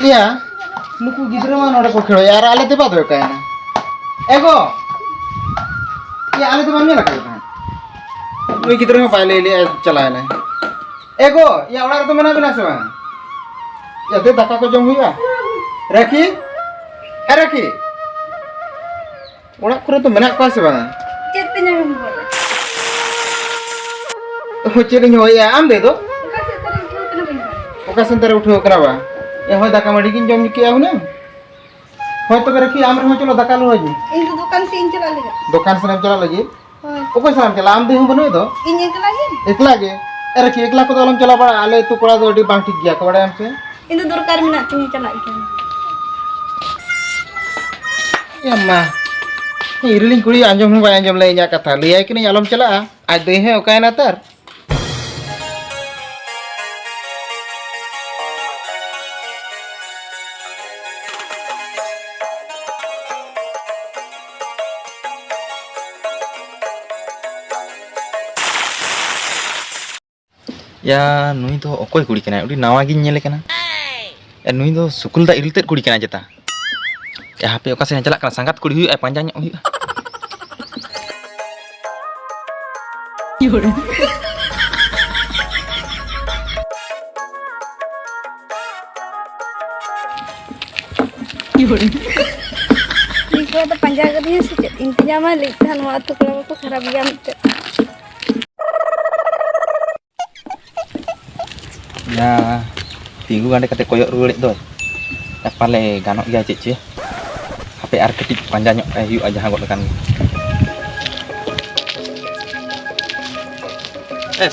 Iya, nuku gidra mana ada kok kero ya, ale teba tuh kayaknya. Ego, ya ale teba mana kayaknya. Nuku gidra mah paling lele celayan. Ego, ya orang itu mana bilang sama? Ya dia tak kau jom huya. Raki, Raki. Orang kurang tu mana kau sama? Cetnya membuat. Oh cetnya ya, am deh tu. Oka sentar uठो kenapa? Ya hoy daka madikin jom ki aku na. Hoy to Raki amre ho chalo daka lo aji. Ini दुकान से इंचला लगा. दुकान से चला लगी. हाँ. ओको साम चला आम दे हम बनो तो. ini itu lagi. एकला के. अरे कि एकला को तो हम चला पड़ा आले तो कोड़ा तो डी बांग ठीक गया कबड़े हमसे. Itu durkar minat ini चला ikan. Ya ma. Iriling kuri anjom hu bay anjom le nya kata liya कि नहीं आलम चला आज दे है ओका ना तर. Ya nui do okoi kuri kena udi nawa gi nyele kena ya nui do sukul da iritet kuri kena jeta ya hape oka sen jalak kena sangkat kuri hui panjang nyok hui Yore. Yore. Ini ada panjang katanya sih intinya mah lihat waktu kalau aku kharaab jam. ya minggu gande kate koyok rulik do ya pale ganok ya cici hape arketik panjang nyok hui aja hangot kan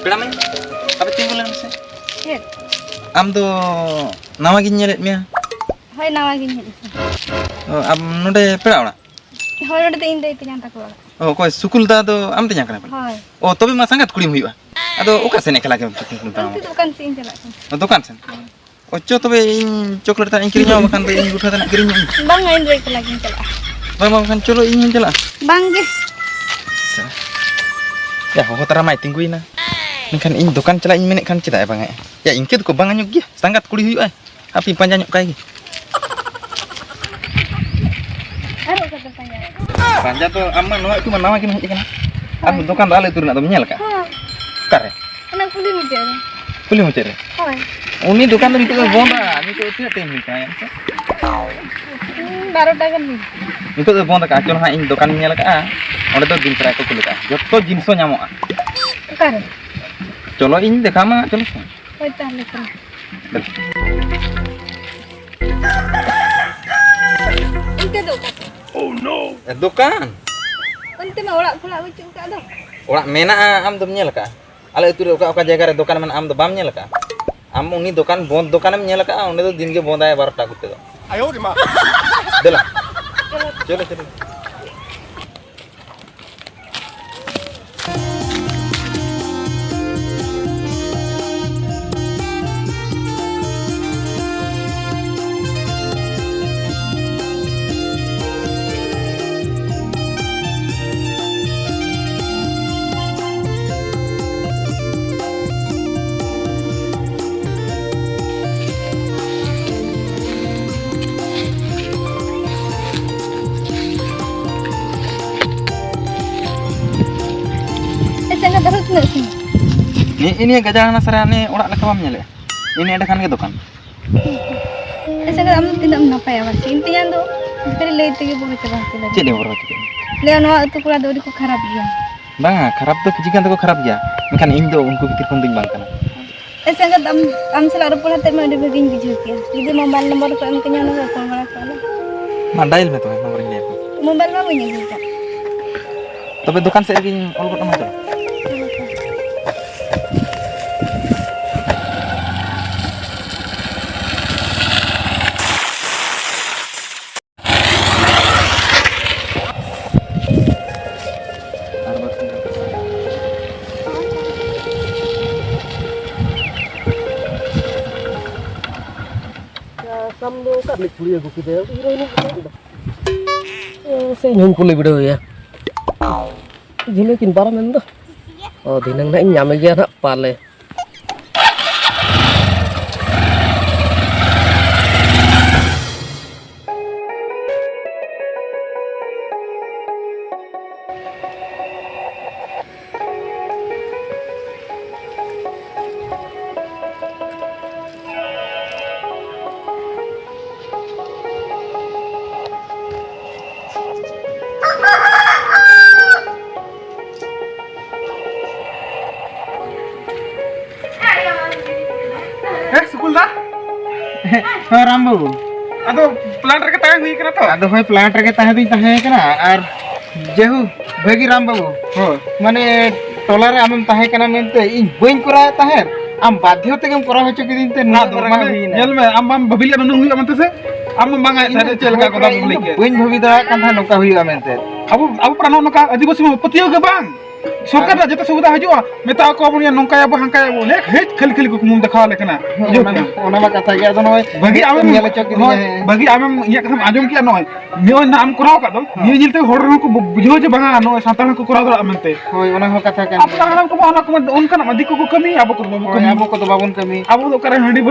pelamen apa tinggulan se Iya. am do nawa gi nyelet mia Hoi nama gini. am node pela ona Hoi udah tuh indah itu yang tak keluar. oh koy sukul da do am tanya kana Hoi. oh tobi ma sangat kulim hui ado oka sen ekala ke sukul da Itu bukan sih indah lah. Dukan sen. Ocho tobe in coklat tan kirinya makan be in gutha tan kirinya. Bang ngain dua itu lagi celah. Bang makan colo in jela. Bang guys. Ya ho taramai tingguina. Kan in dukan cela in menek kan cita ya bang. Ya ingke ko bang anyuk gi. Sangkat kuli hui ai. Api panjang nyok kai gi. Aduh kata panjang. Panja to amma no itu manawa gini kan. Am dukan dale turun atau menyel ka. Kare. Anak kulit muda. Kuli mo cere. Hoi. Uni dukan itu bonda, ni to tiap tem ni kan. Baru dagan nih. Itu to bonda ka chon ha in dukan menyel ka. Onde to din try ko kuli ka. Jotto jinso nyamoa. Kare. Cholo in dekama cholo. Hoi tahle kan. Inte dukan. Oh no. Dukan. Unti mah ulah pula lucu ka dong. Ora mena am do menyel ka. Ale itu oka jaga re dokan man am do bam nyel ka. Am uni dokan bond dokan am nyel ka onde do din ge bond ay 12 gutte do. Ayo di ma. Dela. Cholo cholo. Sangat dapat nggak sih? Ini gajah nasarane ora leka bam nyel. Ini ada kan ke dokan. Sangat amat tidak menapa ya mas. Intinya tuh dari late gitu boleh coba kita. Cek deh bro cek. Leonwa itu pula dulu kok kharaab ya. Bang, kharap to kijikan to kharap ya. Mekan indo unku pikir penting bang kana. Sangat am selalu pula terima ada begini bijak ya. Jadi mobile nomor ko am kanya no ko mara kala. Mandail me to nomor ini aku. Mobile mah punya juga. Tapi dokan saya ingin olgot nama tuh. Samdo kalik kuliah gue kita ini saya nyung kuliah beda ya gila kin parah men tuh oh dinang nak nyam aja nak pale ᱦᱮᱸ ᱨᱟᱢ ᱵᱟᱹᱵᱩ ᱟᱫᱚ plant ᱨᱮᱜᱮ ᱛᱟᱦᱮᱸ ᱦᱩᱭ ᱠᱟᱱᱟ ᱛᱚ ᱟᱫᱚ ᱦᱳᱭ ᱯᱞᱟᱱᱴ ᱨᱮᱜᱮ ᱛᱟᱦᱮᱸ ᱫᱩᱧ ᱛᱟᱦᱮᱸ ᱠᱟᱱᱟ ᱟᱨ ᱡᱮᱦᱩ ᱵᱷᱟᱹᱜᱤ ᱨᱟᱢ ᱵᱟᱹᱵᱩ ᱦᱳᱭ ᱢᱟᱱᱮ ᱴᱚᱞᱟ ᱨᱮ ᱟᱢᱮᱢ ᱛᱟᱦᱮᱸ ᱠᱟᱱᱟ ᱢᱮᱱᱛᱮ ᱤᱧ ᱵᱟᱹᱧ ᱠᱚᱨᱟᱣᱮᱫ ᱛᱟᱦᱮᱸᱫ ᱟᱢ ᱵᱟᱫᱽᱫᱷᱚ ᱛᱮᱜᱮᱢ ᱠᱚᱨᱟᱣ ᱦᱚᱪᱚ ᱠᱤᱫᱤᱧ ᱛᱮ ᱱᱩᱱᱟᱹᱜ ᱢᱟᱨᱟᱝ ᱦᱩᱭᱱᱟ ᱧᱮᱞ ᱢᱮ ᱟᱢ ᱵᱟᱢ ᱵᱷᱟᱵᱤ ᱞᱮᱫᱟ ᱱᱩᱱᱟᱹᱜ ᱦᱩᱭᱩᱜᱼᱟ ᱢᱮᱱᱛᱮ ᱥᱮ ᱟᱢ ᱢᱟ ᱵᱟᱝ ᱛᱟᱦᱮᱸ ᱪᱮᱫ ᱞᱮᱠᱟ ᱠᱚᱫᱟ ᱵᱚᱱ ᱞᱟᱹᱭ ᱠᱮᱫ ᱵᱟᱹᱧ ᱵᱷᱟᱵᱤ ᱫᱟᱲᱮᱭᱟᱜ ᱠᱟᱱ ᱛᱟᱦᱮᱸ ᱱᱚᱝᱠᱟ ᱦᱩᱭᱩᱜᱼᱟ ᱢᱮᱱᱛᱮ ᱟᱵᱚ ᱯᱨᱟᱱ ᱱᱚᱝᱠᱟ ᱟᱹᱫᱤᱵᱟᱹᱥᱤ ᱢᱟ ᱯᱟᱹᱛᱭᱟᱹᱣ ᱜᱮ ᱵᱟᱝ ᱥᱚᱨᱠᱟᱨ ᱨᱮᱱᱟᱜ ᱡᱚᱛᱚ ᱥᱩᱵᱤᱫᱷᱟ ᱦᱤᱡᱩᱜᱼᱟ ᱢᱮᱛᱟᱣ ᱠᱚᱣᱟ ᱵᱚᱱ ᱱᱚᱝᱠᱟᱭᱟᱵᱚ ᱦᱟᱝᱠᱟᱭᱟᱵᱚ ᱦᱮᱡ ᱠᱷᱟᱹᱞᱤ ᱠᱷᱟᱹᱞᱤ ᱠᱩᱠᱢᱩᱢ ᱫᱮᱠᱷᱟᱣ ᱟᱞᱮ ᱠᱟᱱᱟ ᱚᱱᱟ ᱢᱟ ᱠᱟᱛᱷᱟ ᱜᱮ ᱟᱫᱚ ᱱᱚᱜᱼᱚᱭ ᱵᱷᱟᱹᱜᱤ ᱟᱢᱮᱢ ᱧᱮᱞ ᱦᱚᱪᱚ ᱠᱤᱫᱤᱧᱟ ᱵᱷᱟᱹᱜᱤ ᱟᱢᱮᱢ ᱤᱧᱟᱹᱜ ᱠᱟᱛᱷᱟᱢ ᱟᱸᱡᱚᱢ ᱠᱮᱜᱼᱟ ᱱᱚᱜᱼᱚᱭ ᱱᱟᱜ ᱮᱢ ᱠᱚᱨᱟᱣ ᱠᱟᱫ ᱫᱚ ᱱᱤᱭᱟᱹ ᱧᱮᱞᱛᱮ ᱦᱚᱲ ᱨᱮᱦᱚᱸ ᱠᱚ ᱵᱩᱡᱷᱟᱹᱣ ᱡᱮ ᱵᱟᱝᱟ ᱱᱚᱜᱼᱚᱭ ᱥᱟᱱᱛᱟᱲ ᱦᱚᱸᱠᱚ ᱠᱚᱨᱟᱣ ᱫᱟᱲᱮᱭᱟᱜᱼᱟ ᱢᱮᱱᱛᱮ ᱦᱳᱭ ᱚᱱᱟ ᱦᱚᱸ ᱠᱟᱛᱷᱟ ᱠᱟᱱ ᱟᱵᱚ ᱦᱟᱲᱟᱢ ᱠᱚᱢᱟ ᱚᱱᱟ ᱠᱚᱢᱟ ᱚᱱᱠᱟᱱᱟᱜ ᱢᱟ ᱫᱤᱠᱩ ᱠᱚ ᱠᱟᱹᱢᱤᱭᱟ ᱟᱵᱚ ᱠᱚᱫᱚ ᱵᱟᱵᱚ ᱦᱳᱭ ᱠᱟᱹᱢᱤ ᱟᱵᱚ ᱠᱚᱫᱚ ᱵᱟᱵᱚᱱ ᱠᱟᱹᱢᱤ ᱟᱵᱚ ᱫᱚ ᱚᱠᱟᱨᱮ ᱦᱟᱺᱰᱤ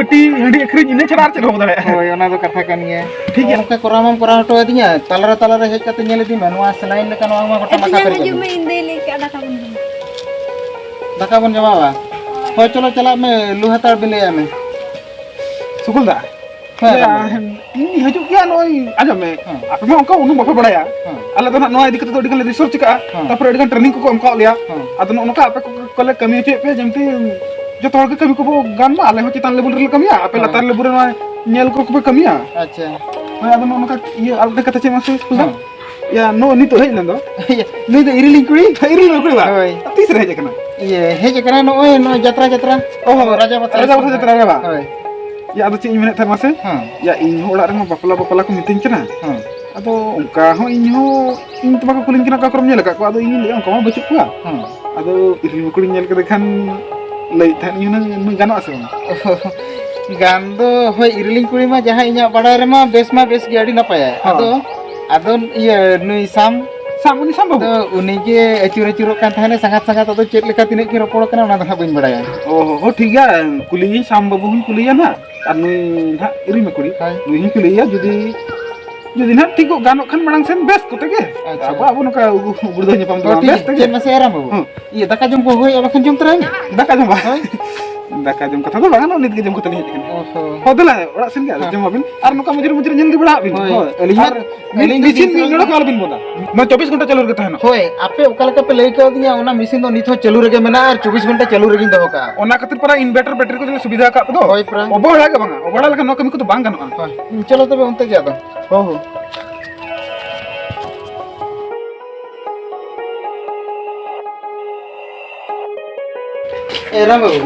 ᱟᱹᱠᱷᱨᱤᱧ ᱤᱱᱟᱹ ᱪᱷᱟᱲᱟ ᱟᱨ ᱪᱮᱫ ᱦᱚᱸ ᱵᱟᱵᱚ ᱫᱟᱲᱮᱭᱟᱜᱼᱟ ᱦᱳᱭ ᱚᱱᱟ ᱫᱚ ᱠᱟᱛᱷᱟ ᱠᱟᱱ ᱜᱮᱭᱟ ᱴᱷᱤᱠ ᱜᱮᱭᱟ ᱚᱱᱠᱟ ᱠᱚᱨᱟᱣ ᱢᱟᱢ ᱠᱚᱨᱟᱣ ᱦᱚᱴᱚ ᱟᱫᱤᱧᱟ ᱛᱟᱞᱟᱨᱮ ᱦᱮᱡ ᱠᱟᱛᱮ ᱧᱮᱞ ᱤᱫᱤ ᱢᱮ ᱱᱚᱣᱟ ᱥᱮᱞᱟᱭᱤᱱ ᱞᱮᱠᱟ ᱱᱚᱣᱟ ᱢᱟ ᱜᱚᱴᱟ ᱢᱟথা ᱮᱛᱤᱧ ᱯᱮᱨᱮᱡ ᱦᱤᱡᱩᱜ ᱢᱮ ᱟᱠᱟᱱᱟ ᱤᱧ ᱫᱟᱹᱭ ᱞᱟᱹᱭ ᱠᱮᱜᱼᱟ ᱫᱟᱠᱟ ᱵᱚᱱ ᱡᱚᱢᱟ ᱫᱟᱠᱟ ᱵᱚᱱ ᱡᱚᱢᱟᱣᱟ ᱦᱳᱭ ᱪᱚᱞᱚ ᱪᱟᱞᱟᱜ ᱢᱮ ᱞᱩ ᱦᱟᱛᱟᱲ ᱵᱤᱞᱟᱹᱭᱟ ᱢᱮ ᱥᱩᱠᱩᱞ ᱫᱟ ᱤᱧ ᱦᱤᱡᱩᱜ ᱜᱮᱭᱟ ᱱᱚᱜᱼᱚᱭ ᱟᱸᱡᱚᱢ ᱢᱮ ᱟᱯᱮ ᱢᱟ ᱚᱱᱠᱟ ᱩᱱᱟᱹᱜ ᱵᱟᱯᱮ ᱵᱟᱲᱟᱭᱟ ᱟᱞᱮ ᱫᱚ ᱱᱟᱜ ᱱᱚᱣᱟ ᱤᱫᱤ ᱠᱟᱛᱮ ᱫᱚ ᱟᱹᱰᱤ ᱜᱟᱱ ᱞᱮ ᱨᱤᱥᱟᱨᱪ ᱠᱟᱜᱼᱟ ᱛᱟᱨᱯᱚᱨᱮ ᱟᱹᱰᱤ ᱜᱟᱱ ᱴᱨᱮᱱᱤᱝ ᱠᱚᱠᱚ ᱮᱢ ᱠᱟᱣ ᱞᱮᱭᱟ ᱟᱫᱚ ᱱᱚᱜᱼᱚ ᱱᱚᱝᱠᱟ ᱟᱯᱮ ᱠᱚᱞᱮ ᱠᱟᱹᱢᱤ ᱦᱚᱪᱚᱭᱮᱫ ᱯᱮᱭᱟ ᱡᱮᱢᱛᱤ ᱡᱚᱛᱚ ᱦᱚᱲ ᱜᱮ ᱠᱟᱹᱢᱤ ᱠᱚᱵᱚ ᱜᱟᱱ ᱢᱟ ᱟᱞᱮ ᱦᱚᱸ ᱪᱮᱛᱟᱱ ᱞᱮᱵᱮᱞ ᱨᱮᱞᱮ ᱠᱟᱹᱢᱤᱭᱟ ᱟᱯᱮ ᱞᱟᱛᱟᱨ ᱞᱮᱵᱮᱞ ᱨᱮ ᱱᱚᱣᱟ ᱧᱮᱞ ᱠᱚᱯᱮ ᱠᱟᱹᱢᱤᱭᱟ ᱟᱪᱪᱷᱟ ᱦᱳᱭ ᱟᱫᱚ ᱱᱚᱜᱼᱚ ᱱᱚᱝᱠᱟ ᱤᱭᱟᱹ ᱟᱞᱫᱟ ᱠᱟᱛᱷᱟ ᱪᱮᱫ ᱢᱟᱥᱮ ᱥᱩᱠᱩᱞ ᱫᱟ ᱤᱭᱟᱹ ᱱᱚᱜᱼᱚᱭ ᱱᱤᱛᱚᱜ ᱦᱮᱡ ᱞᱮᱱ ᱫᱚ ᱱᱩᱭ ᱫᱚ ᱤᱨᱤᱞᱤᱧ ᱠᱩᱲᱤ ᱤᱨᱤᱞ ᱩᱠᱩᱲ ᱵᱟ ᱦᱳᱭ ᱛᱤᱥ ᱨᱮ ᱦᱮᱡ ᱟᱠᱟᱱᱟ ᱤᱭᱟᱹ ᱦᱮᱡ ᱟᱠᱟᱱᱟ ᱱᱚᱜᱼᱚᱭ ᱡᱟᱛᱨᱟ ᱨᱟᱡᱟ ᱵᱟᱥᱟ ᱡᱟᱛᱨᱟ ᱨᱮ ᱵᱟ ᱦᱳᱭ ᱤᱭᱟᱹ ᱟᱫᱚ ᱪᱮᱫ ᱤᱧ ᱢᱮᱱᱮᱫ ᱛᱟᱦᱮᱸ ᱢᱟᱥᱮ ᱤᱭᱟᱹ ᱤᱧ ᱦᱚᱸ ᱚᱲᱟᱜ ᱨᱮᱢᱟ ᱵᱟᱯᱞᱟ ᱠᱚ ᱢᱤᱛᱟᱹᱧ ᱠᱟᱱᱟ ᱟᱫᱚ ᱚᱱᱠᱟ ᱦᱚᱸ ᱤᱧ ᱛᱚ ᱵᱟᱠᱚ ᱠᱩᱞᱤᱧ ᱠᱟᱱᱟ ᱚᱠᱟ ᱠᱚᱨᱮᱢ ᱧᱮᱞ ᱟᱠᱟᱫ ᱠᱚᱣᱟ ᱟᱫᱚ ᱤᱧᱤᱧ ᱞᱟᱹᱭᱟ ᱚᱱᱠᱟ ᱢᱟ ᱵᱟᱹᱪᱩᱜ ᱠᱚᱣᱟ ᱟᱫᱚ ᱤᱨᱤᱞ ᱵᱩᱠᱩᱲᱤᱧ ᱧᱮᱞ ᱠᱮᱫᱮ ᱠᱷᱟᱱ ᱞᱟᱹᱭᱮᱫ ᱛᱟᱦᱮᱸᱫ ᱤᱧ ᱜᱟᱱᱚᱜ ᱟᱥᱮ ᱵᱟᱝ ᱜᱟᱱ ᱫᱚ ᱦᱳᱭ ᱤᱨᱤᱞᱤᱧ ᱠᱩᱲᱤ ᱢᱟ ᱡᱟᱦᱟᱸ ᱤᱧᱟᱹᱜ ᱵᱟᱲᱟᱭ ᱨᱮᱢᱟ ᱵᱮᱥ ᱜᱮ ᱟᱹᱰᱤ ᱱᱟᱯᱟᱭᱟ ᱟᱫᱚ ᱤᱭᱟᱹ ᱱᱩᱭ ᱩᱱᱤ ᱥᱟᱢ ᱵᱟᱹᱵᱩ ᱟᱫᱚ ᱩᱱᱤᱜᱮ ᱟᱹᱪᱩᱨᱚᱜ ᱠᱟᱱ ᱛᱟᱦᱮᱱᱟ ᱥᱟᱸᱜᱟᱛ ᱟᱫᱚ ᱪᱮᱫ ᱞᱮᱠᱟ ᱛᱤᱱᱟᱹᱜ ᱠᱤᱱ ᱨᱚᱯᱚᱲ ᱠᱟᱱᱟ ᱚᱱᱟ ᱫᱚ ᱦᱟᱸᱜ ᱵᱟᱹᱧ ᱵᱟᱲᱟᱭᱟ ᱦᱚᱸ ᱴᱷᱤक ᱜᱮᱭᱟ ᱠᱩᱞᱤᱭᱤᱧ ᱥᱟᱢ ᱵᱟᱹᱵᱩ ᱦᱚᱸᱧ ᱠᱩᱞᱤᱭᱟ ᱱᱟᱜ ᱟᱨ ᱱᱩᱭ ᱱᱟᱜ ᱤᱨᱤᱞ ᱵᱩᱠᱩᱲᱤ ᱱᱩᱭ ᱦᱚᱸᱧ ᱠᱩᱞᱤᱭᱟ ᱡᱩᱫᱤ ᱱᱟᱜ ᱴᱷᱤᱠᱚᱜ ᱜᱟᱱᱚᱜ ᱠᱷᱟᱱ ᱢᱟᱲᱟᱝ ᱥᱮᱱ ᱵᱮᱥ ᱠᱚᱛᱮ ᱜᱮ ᱟᱵᱚ ᱱᱚᱝᱠᱟ ᱜᱩᱲᱫᱟᱹ ᱧᱟᱯᱟᱢ ᱫᱚ ᱵᱮᱥ ᱛᱮᱜᱮ ᱪᱮᱫ ᱢᱟᱥᱮ ᱟᱨᱟᱢ ᱵᱟᱹᱵᱩ ᱤᱭᱟᱹ ᱫᱟᱠᱟ ᱡᱚᱢ ᱠᱚ ᱦᱳᱭ ᱵᱟᱠᱷᱟᱱ ᱡᱚᱢ ᱛᱚᱨᱟᱭ ᱢᱮ ᱫᱟᱠᱟ ᱡᱚᱢ ᱵᱟ ᱫᱟᱠᱟ ᱡᱚᱢ ᱠᱟᱛᱷᱟ ᱫᱚ ᱵᱟᱝ ᱱᱤᱛ ᱜᱮ ᱡᱚᱢ ᱠᱟᱛᱮ ᱞᱤᱧ ᱦᱮᱡ ᱟᱠᱟᱱᱟ ᱦᱚᱸ ᱫᱮᱞᱟ ᱚᱲᱟᱜ ᱥᱮᱱ ᱜᱮ ᱡᱚᱢ ᱟᱵᱤᱱ ᱟᱨ ᱱᱚᱝᱠᱟ ᱢᱩᱡᱨᱤ ᱧᱮᱞ ᱜᱮ ᱵᱟᱲᱟ ᱟᱵᱤᱱ ᱦᱳᱭ ᱟᱹᱞᱤᱧ ᱢᱤᱥᱤᱱ ᱢᱤᱫ ᱱᱚᱰᱮ ᱠᱚ ᱟᱞᱚᱵᱤᱱ ᱵᱚᱱᱫᱟ ᱢᱟ 24 ᱜᱷᱚᱱᱴᱟ ᱪᱟᱹᱞᱩ ᱨᱮᱜᱮ ᱛᱟᱦᱮᱱᱟ ᱦᱳᱭ ᱟᱯᱮ ᱚᱠᱟ ᱞᱮᱠᱟ ᱯᱮ ᱞᱟᱹᱭ ᱠᱟᱣᱫᱤᱧᱟ ᱚᱱᱟ ᱢᱮᱥᱤᱱ ᱫᱚ ᱱᱤᱛ ᱦᱚᱸ ᱪᱟᱹᱞᱩ ᱨᱮᱜᱮ ᱢᱮᱱᱟᱜᱼᱟ ᱟᱨ 24 ᱜᱷᱚᱱᱴᱟ ᱪᱟᱹᱞᱩ ᱨᱮᱜᱮᱧ ᱫᱚᱦᱚ ᱠᱟᱜᱼᱟ ᱚᱱᱟ ᱠᱷᱟᱹᱛᱤᱨ ᱯᱟᱨᱟ ᱤᱱᱵᱷᱟᱨᱴᱟᱨ ᱵᱮᱴᱟᱨᱤ ko ᱡᱩᱫᱤ ᱥᱩᱵᱤᱫᱷᱟ ᱟᱠᱟᱫ ᱠᱚᱫᱚ ᱦᱳᱭ ᱯᱨᱟ ᱚᱵᱚᱦᱮᱲᱟ ᱜᱮ ᱵᱟᱝᱟ ᱚᱵᱚᱦᱮᱲᱟ ᱞᱮᱠᱷᱟᱱ ᱱᱚᱣᱟ ᱠᱟᱹᱢᱤ ᱠᱚᱫᱚ ᱵᱟᱝ ᱜᱟᱱᱚᱜᱼᱟ चलो तबे उनते गया तो ᱦᱚᱸ ए राम बाबू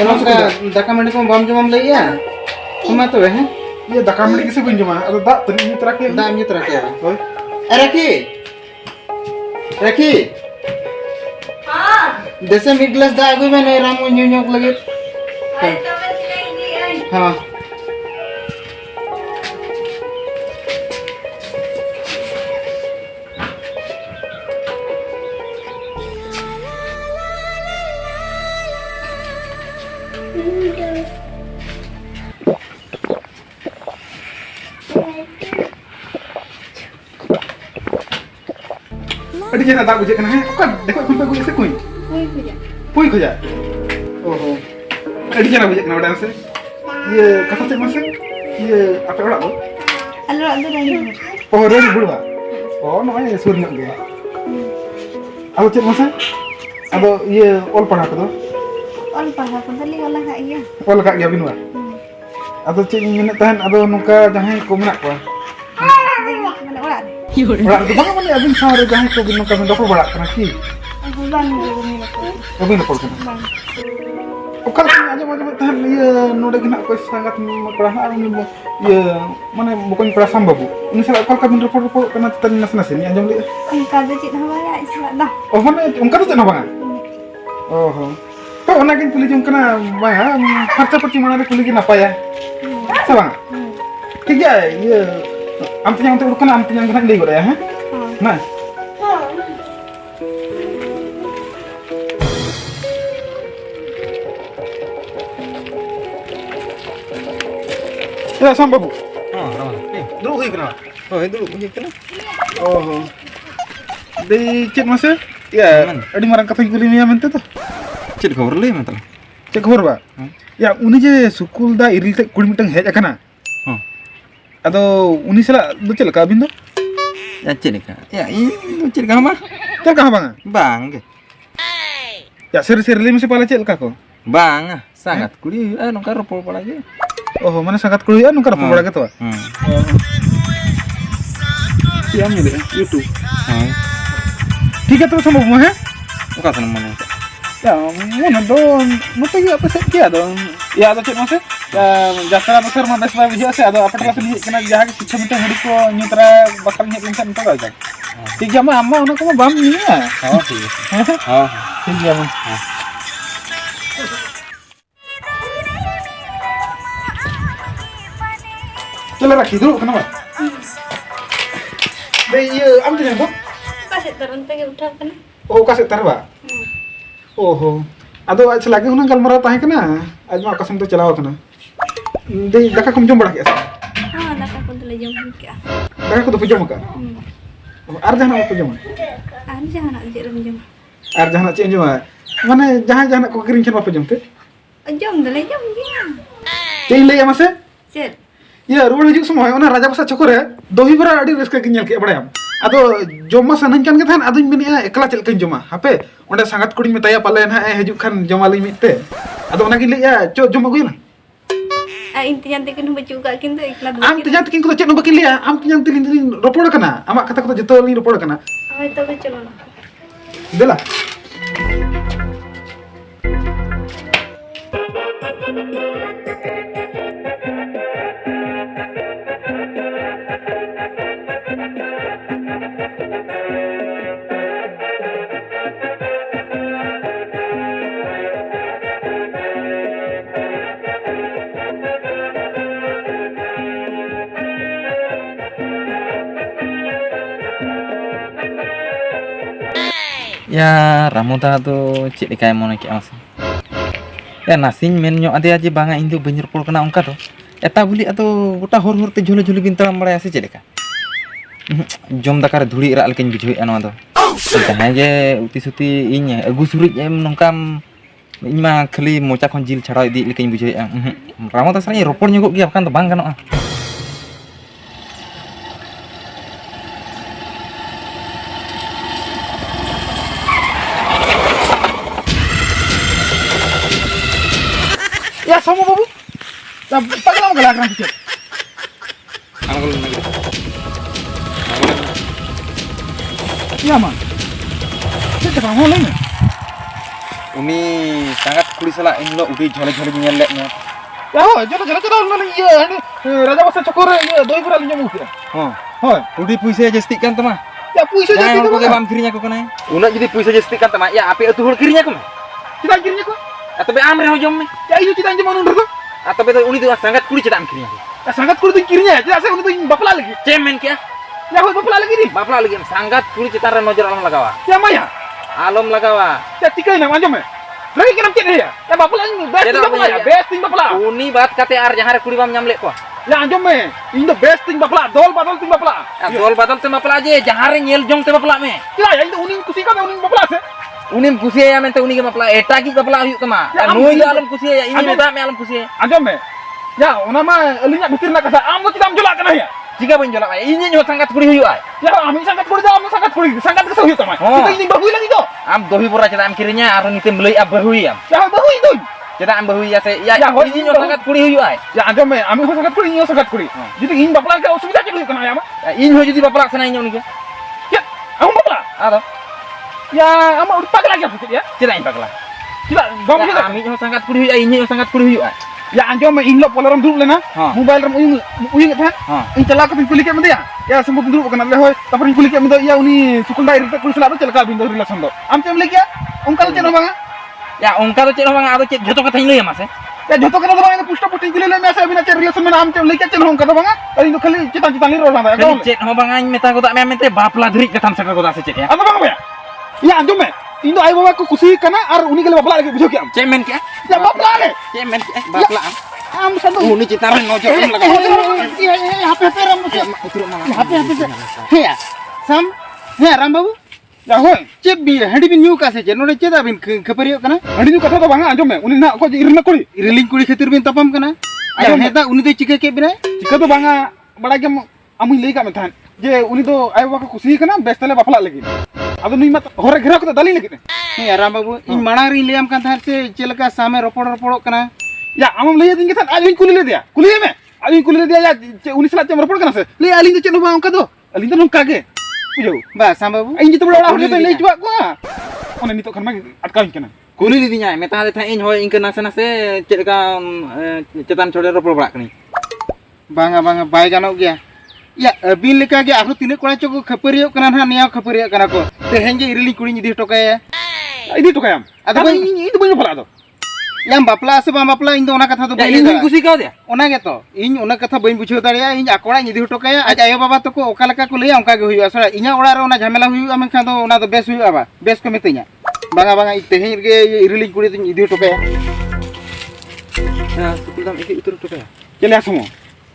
ओना का दाका मंडी को बम जमम लइया मा तबे हैं ये दाका मंडी किसे बन जमा अरे दा तरी नी तरह के दाम ये तरह के होय अरे रखी हां देसे मिड ग्लास दा आगु में नहीं राम न्यू न्यू लगे हां अड़ी जेना दा बुझे कना है ओका देखो खुद पे गुजे से कोई पुई खोजा ओहो अड़ी जेना बुझे कना बड़ा से ये कथा से मसे ये आपे ओड़ा दो ᱟᱞᱮ ᱚᱲᱟᱜ ᱫᱚ ᱨᱟᱱᱤ ओ रे बुड़वा ओ नय सुर ᱧᱚᱜ ᱜᱮ ᱟᱫᱚ ᱪᱮᱫ ᱢᱟᱥᱮ ᱟᱫᱚ ᱤᱭᱟᱹ ᱚᱞ ᱯᱟᱲᱦᱟᱣ ᱠᱚᱫᱚ ᱚᱞ ᱯᱟᱲᱦᱟᱣ ᱠᱚᱫᱚᱞᱤᱧ ᱚᱞ ᱟᱠᱟᱫ ᱜᱮᱭᱟ ᱚᱞ ᱠᱟᱜ ᱜᱮᱭᱟ ᱵᱤᱱ ᱵᱟ ᱟᱫᱚ ᱪᱮᱫ ᱤᱧ ᱢᱮᱱᱮᱫ ᱛᱟᱦᱮᱱ ᱟᱫᱚ ᱱᱚᱝᱠᱟ ᱡᱟᱦᱟᱸᱭ ᱠᱚ ᱢᱮᱱᱟᱜ ᱠᱚᱣᱟ ᱢᱟᱱᱮ ᱚᱲᱟᱜ ᱨᱮ ᱚᱲᱟᱜ ᱨᱮᱫᱚ ᱵᱟᱝ ᱢᱟᱱᱮ ᱟᱹᱵᱤᱱ ᱥᱟᱶ ᱨᱮ ᱡᱟᱦᱟᱸᱭ ᱠᱚ ᱱᱚᱝᱠᱟ ᱵᱤᱱ ᱨᱚᱯᱚᱲ ᱵᱟᱲᱟᱜ ᱠᱟᱱᱟ ᱠᱤ ᱵᱟᱝ ᱧᱮᱞ ᱟᱠᱚ ᱵᱟᱹᱵᱤᱱ ᱨᱚᱯᱚᱲ ᱠᱟᱱᱟ ᱵᱟᱝ ᱚᱠᱟ ᱞᱮᱠᱟ ᱟᱸᱡᱚᱢᱮᱫ ᱛᱟᱦᱮᱱ ᱤᱭᱟᱹ ᱱᱚᱰᱮ ᱜᱮ ᱱᱟᱜ ᱚᱠᱚᱭ ᱥᱟᱸᱜᱟᱛ ᱠᱚᱲᱟ ᱦᱟᱸᱜ ᱩᱱᱤ ᱤᱭᱟᱹ ᱢᱟᱱᱮ ᱵᱚᱠᱚᱧ ᱠᱚᱲᱟ ᱥᱟᱢ ᱵᱟᱹᱵᱩ ᱩᱱᱤ ᱥᱟᱞᱟᱜ ᱚᱠᱟ ᱞᱮᱠᱟ ᱵᱤᱱ ᱨᱚᱯᱚᱲ ᱠᱟᱱᱟ ᱪᱮᱛᱟᱱ ᱱᱟᱥᱮ ᱱᱟᱥᱮ ᱞᱤᱧ ᱟᱸᱡᱚᱢ ᱞᱮᱜᱼᱟ ᱚᱱᱠᱟ ᱫᱚ ᱪᱮᱫ ᱦᱚᱸ ᱵᱟᱝ ᱟᱡ ᱥᱟᱞᱟᱜ ᱫᱚ ᱚ ᱢᱟᱱᱮ ᱚᱱᱠᱟ ᱫᱚ ᱪᱮᱫ ᱦᱚᱸ ᱵᱟᱝᱟ ᱚ ᱦᱚᱸ ᱛᱚ ᱚᱱᱟᱜᱤᱧ ᱠᱩᱞᱤ ᱡᱚᱝ ᱠᱟᱱᱟ ᱵᱟᱝᱟ ᱯᱷᱟᱨᱪᱟ ᱯᱷᱟᱨᱪᱤ ᱢᱟᱲᱟᱝ ᱨᱮ ᱠᱩᱞᱤ ᱜᱮ ᱱᱟᱯᱟᱭᱟ ᱥᱮ ᱵᱟᱝ ᱴᱷᱤक ᱜᱮᱭᱟ ᱤᱭᱟᱹ ᱟᱢ ᱛᱮᱧᱟᱝ ᱚᱱᱛᱮ ᱩᱰᱩᱠ ᱠᱟᱱᱟ ᱟᱢ ᱛᱮᱧᱟᱝ ᱜᱮ ᱱᱟᱜ ᱞᱟᱹᱭ ᱜᱚᱫᱟᱭᱟ ᱦᱮᱸ ᱢᱟ Ya sam babu. Dulu huई kena. Oh, dulu punya kena. Oh. Di cek masa? Ya, adi marang kata kuli miya mente to. Cek khobor lay matala. Cek khobor ba? Ya, uni je sukul da iril te kuli mitang hej akana. Ado uni sala do cek leka abin do? Ya cek leka. Ya, ini cek leka mah? Cek leka bang? Bang. Ya, seri-seri mesti pala cek leka ko. Bang, sangat kuli nongka ropol pala aja. Oh, mana sangat kuliah nungkar apa bड़ा gitu. Siapa nih? YouTube. ठीक है तो sama semua ya? Oka sana mana? Ya, mana dong? Mata apa sih kia dong? Ya ada cek masih. Jatra besar mah best buy bisa sih. Ada apa kelas ini kena jahat sih cuma hari ko nyutra bakal nyet linkan itu aja. Tiga mah amma udah kamu bam nih ya. Oh, ठीक है. Tiga mah. Coba lagi dulu kenapa? Deh, ambil yang bang. Kasih terente ke udah kan. Oh, kasih tar ba. Oh. Ado selagi hunang galmarah tahe kana. Aj ma kasam to chalawa kana. Dei daka kum jom bada kya. Ah, nak aku tuh lagi jom kya. Daka ko to pujom ka. Ar jahana ko pujom. Ah, jangan nak jom jom. Ar jahana che jom. Mane jahan ko kirim chen ba pujom te. Jom tuh lagi jom dia. Tei le amase? Set. Ya ruwar hijuk semua ona raja basa chokore dohi bara adi reska kinyal ke badayam. Ado joma sanan kan kathan ado menia ekla chel kan joma. Hape onde sangat kuding metaya palen ha hijuk kan joma li mitte. Ado ona gile ya co joma gila. Ah, intinya tekin baca juga kintu ikhlas dulu. Am tijan tikin ko cek no bakin liya am tijan tilin ropor kana amak kata ko joto li ropor kana Ah, itu baca lo. dela Ya, Ramuda tuh cik dikai mau naik mas. Ya nasinya menyo ada aja bangga itu banyak pol kena ongkar tuh. Eta buli atau uta hor te jole bintang mereka sih cik deka. Jom dakar dhuli irak lekin bijui anu tuh. Jangan aja uti-suti inya. Agus surit em nongkam ini mah kali mocak konjil cara di lekin bijui yang. Ramuda salahnya ropor nyogok dia kan tuh bang kan. ya sama babu ya pagla mo galak ran kicet ya man kita kamu lagi Uni sangat kulis salah ini lo udah jole nyelek nih. ya ho jala mana iya ini raja basa chokore iya doi pura linya mu kira Hoi, udah puisi aja stick kan teman. ya puisi jadi Jangan itu pakai bam kirinya kok kena. Unak jadi puisi aja stick kan teman. Ya api itu hul kirinya kok. kita akhirnya kok Atau be amre hojom me. ya itu kita anjing manun tuh Atau be uni tuh sangat kulis cetak kirinya. ya sangat kudu kirinya tidak saya untuk bapla lagi Cemen kia. ya ho bapla lagi nih Bapak lagi sangat kulit citaran nojar alam lagawa. ya maya Alam lagawa. ya tiga ini anjing me lagi kenapa cek ya ya bapla ini Cetak bapla ya punya. besting bapla Uni bat KTR yang hari kulit bam nyamlek kok. ya anjing me ini the best thing bapla dol badol ting bapla Dol batal tema pela aja, jangan hari nyel jong tema pela me. ya ya itu uning kusi kan uning bapla sih Unim kusia ya mente uni ke pela eta ki pela yuk tema. Ya, Anu ampun. ya alam kusia ya ini Ampun. beda me alam kusia. anjing me ya una mah elinya betir nak kasa amu kita menjolak kena ya Jika penjolak ay ini nyo sangat kulit huyu ay. ya ami sangat kudu amu sangat kudu sangat kesel itu mah Oh. kita ini bahui lagi tuh Am dohi pura cetak am kirinya aron item beli ab berhui am. ya bahui itu Cetak am berhui ya se ya Ya, hoi, ini nyo bahui. sangat kulit huyu ay. ya anjing me ami sangat kudu ini sangat kudu jadi ini bapla ka usubida cek kena ya mah Ya ini ho jadi bapak laksana nyo nih ke. ya amu bapla Ada. ya amu udah pakai lagi apa ya Cetak impak lah. kita gom Ya kita ami nyo sangat kulit huyu ay ini nyo sangat kulit huyu ay. ya anjing me inlop pola ram dulu lena Ha. mobile ram uyung ta Ha. ini celaka pun kulikat mendia ya semua dulu bukan ada hoy tapi kulikat mendia ya uni sukul dair ta kulis lalu celaka bindo relation do am tem lagi ya ongkal ceno bang Ya ongka to cek bang ado cek joto kata ini ya mas eh. ya joto kana bang ini pusta puting kulilah me asa bina cer relation mana am tem lagi ceno ongkal bang ini to kali cita-cita liro bang ya Kali cek ho bang aing meta ko tak me mente bapla drik ketam sakar ko tak cek ya. apa bang ya ya anjing me indo ai baba ko kusi kana ar uni kali bapla lagi bujo ki am Cemen ki ya bapla le Cemen ki bapla am. am satu Uni citaran nojo am lagawa. HP ram musi HP ya sam ya ram babu ya hoy cep bi handi bin nyuk ase node cep abin khapari kana andi nu kata to bang anjing me uni na ko irna kuli iriling kuli khatir bin tapam kana ya Ayo, heta uni de chike ke bina jika tuh bangga bada game amu lagi kami tahan je uni tuh ayo baka kusi kana bestale bapla lagi ado nih mat hore gira ko dali lagi ya ram babu in manang ri liam kan thar se chelaka same ropor kana Ya, amam lay din kita alin kulile dia. Kulile me. Alin kulile dia ya uni salat jam report kana se. Lay alin tu cek no bang kado. Alin tu nungka ge. Bujau. Ba sama bu. Ain jitu bela orang tu lay cuba gua. Ona nitok kan magi atkawin kana. Kuli lidinya meta de thain hoy ingke nase cek ka cetan chode ropor brak ni. Banga bai ganok gya. Ya bin leka ge aku tine kora choko khapariyo kana na niya khapariyo kana ko. Tehenge irili kuri ni di tokaya. Ini tu kayam. Ada Ada ini banyak pala tu. Yang bapla se bang bapla indo ona katha to Ya bai ini leda. kusi kau dia. Ona ge to in ona katha bain buchho dareya in akora ni di tokaya aj ayo baba to ko okala ka ko leya onka ge huyu asara inya ora re ona jhamela huyu amen khan do ona do bes huyu aba bes ko metinya. Banga tehenge ge irili kuri tin idi tokaya. Ya sukul dam iki itu tu kaya. Kalian semua.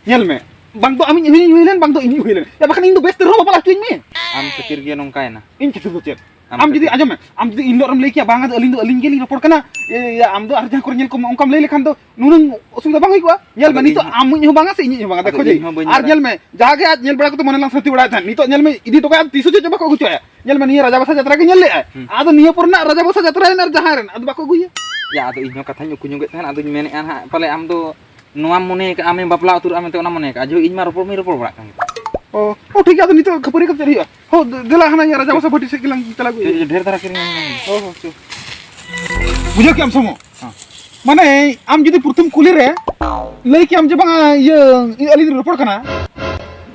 Nyel me. Bang tu amin ini huilen, bang tu ini huilen. Ya bahkan Indo best terus apa tuin me. Am ketir dia nongkai na. Ini kita tu cek. Am jadi aja me. Am jadi Indo orang leki bang ada alin geli report kana. Ya am tu arja kor nyel ko ongkam lele kan tu nunung sudah bang ikwa. Nyel me nito am nyu bang ase ini bang dekho je. Ar nyel me jage aj nyel bड़ा ko to mane lang sati uड़ा than. Nito nyel me idi to ka 300 je bako gucho ya. Nyel me ni raja basa jatra ke nyel le. Ado niya purna raja basa jatra ner jaharen. Ado bako guya. Ya ado inyo katha nyuku nyuget than ado mene an ha pale am tu nuam mone ka ame bapla utur ame te ona mone ka ajo in ma ropor brak kan. Oh ठीक है तो नहीं तो खपरी कब चली हो दिला हना यार राजा बसा भट्टी से किlang चला गई ढेर तरह kiring. oh चुप बुझो क्या हम समो माने आम जदि प्रथम कुली रे लई कि आम जे बंगा ये अली रिपोर्ट कना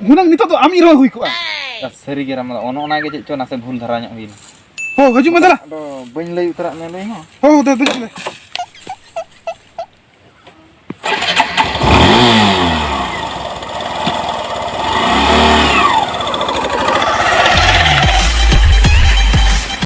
हुनंग नितो तो आम इरो हुई को Seri ge ram ona ge cek nase bhul dhara nyok hin. हो हजू मदला Ado bain lay utara me lay no. हो दे